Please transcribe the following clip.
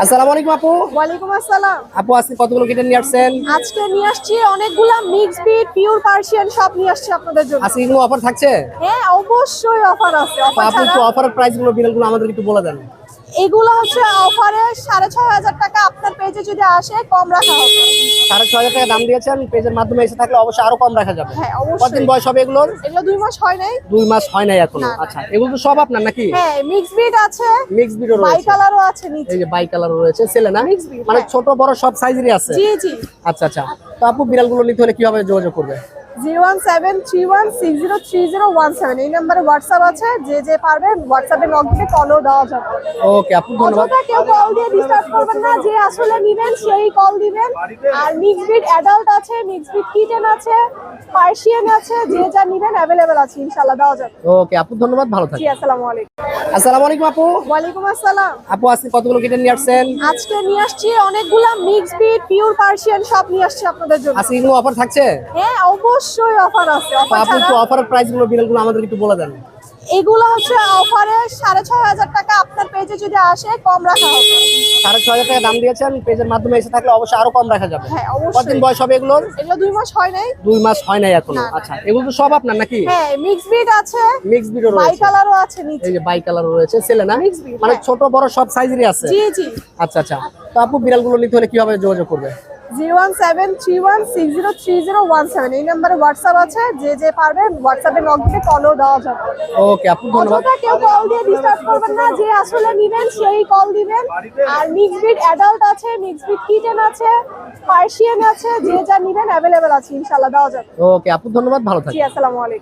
আসসালামু আলাইকুম আপু। ওয়ালাইকুম আসসালাম। আপু আজকে কতগুলো কিটেন নিয়ে আসছেন? আজকে নিয়ে আসছি অনেকগুলা মিক্স ব্রিড পিওর পার্সিয়ান সব নিয়ে আসছি আপনাদের জন্য। আজকে কি কোনো অফার থাকছে? হ্যাঁ, অবশ্যই অফার আছে। তো অফার আপু ছাড়া একটু অফারের প্রাইস গুলো বিলগুলো আমাদের একটু বলে দেন। এগুলো হচ্ছে অফারে 6,500 টাকা। আপনার পেজে যদি আসে কম রাখা হবে। 6,500 টাকা দাম দিয়েছেন, পেজের মাধ্যমে এসে থাকলে অবশ্যই আরো কম রাখা যাবে। হ্যাঁ, কতদিন অবশ্যই। বয়স হবে এগুলোর? এগুলো 2 মাস হয় নাই। 2 মাস হয় নাই এখনো। না, না, আচ্ছা, এগুলো তো সব আপনার নাকি? হ্যাঁ, মিক্স ব্রিড আছে, মিক্স ব্রিডও বাই রয়েছে। কালারও আছে নিচে। এই যে বাই কালার রয়েছে, ছেলে না? Mixed breed, মানে হ্যাঁ। ছোট বড় সব সাইজেরই আছে। জি জি। আচ্ছা আচ্ছা। তো আপু বিড়ালগুলো নিতে হলে কিভাবে যোগাযোগ করবে? 01731601017 এই নম্বরে হোয়াটসঅ্যাপ আছে। যে পারবে হোয়াটসঅ্যাপে নক দিয়ে কলও দেওয়া যাবে। ওকে আপু, ধন্যবাদ। অযথা কেউ কল দিয়ে ডিস্টার্ব করবেন না। যে আসলে নেবেন সেই কল দিবেন। আর মিক্স ব্রিড অ্যাডাল্ট আছে, মিক্স ব্রিড কিটেন আছে, পার্সিয়ান আছে, যে যা নেবেন অ্যাভেলেবেল আছে, ইনশাআল্লাহ দেওয়া যাবে। ওকে আপু, ধন্যবাদ, ভালো জি, থাকবেন। আসসালামু আলাইকুম। আসসালামু আলাইকুম আপু। ওয়ালাইকুম আসসালাম। আপু আজকে কতগুলো কিটেন নিয়ে আসছেন? আজকে নিয়ে আসছি অনেকগুলা মিক্স ব্রিড পিওর পার্সিয়ান সব নিয়ে আসছি আপনাদের জন্য। আজকে কি কোনো অফার থাকছে? হ্যাঁ, অবশ্যই অফার আছে। তো অফার আপু ছাড়া একটু অফারের প্রাইস গুলো বিলগুলো আমাদের একটু বলে দেন। এগুলো হচ্ছে অফারে 6,500 টাকা। আপনার পেজে যদি আসে কম রাখা হবে। 6,500 টাকা দাম দিয়েছেন, পেজের মাধ্যমে এসে থাকলে অবশ্যই আরো কম রাখা যাবে। হ্যাঁ, কতদিন অবশ্যই। বয়স হবে এগুলোর? এগুলো 2 মাস হয় নাই। 2 মাস হয় নাই এখনো। না, না। আচ্ছা, এগুলো তো সব আপনার নাকি? হ্যাঁ, মিক্স ব্রিড আছে, মিক্স ব্রিডও বাই রয়েছে। কালারও আছে নিচে। এই যে বাই কালার রয়েছে, ছেলে না? Mixed breed, মানে হ্যাঁ। ছোট বড় সব সাইজেরই আছে। জি জি। আচ্ছা আচ্ছা। তো আপু বিড়ালগুলো নিতে হলে কিভাবে যোগাযোগ করবে? 01731601017 এই নম্বরে হোয়াটসঅ্যাপ আছে। যে পারবে হোয়াটসঅ্যাপে নক দিয়ে কলও দেওয়া যাবে। ওকে আপু, ধন্যবাদ। অযথা কেউ কল দিয়ে ডিস্টার্ব করবেন না। যে আসলে নেবেন সেই কল দিবেন। আর মিক্স ব্রিড অ্যাডাল্ট আছে, মিক্স ব্রিড কিটেন আছে, পার্সিয়ান আছে, যে যা নেবেন অ্যাভেলেবেল আছে, ইনশাআল্লাহ দেওয়া যাবে। ওকে আপু, ধন্যবাদ, ভালো জি, থাকবেন। আসসালামু আলাইকুম।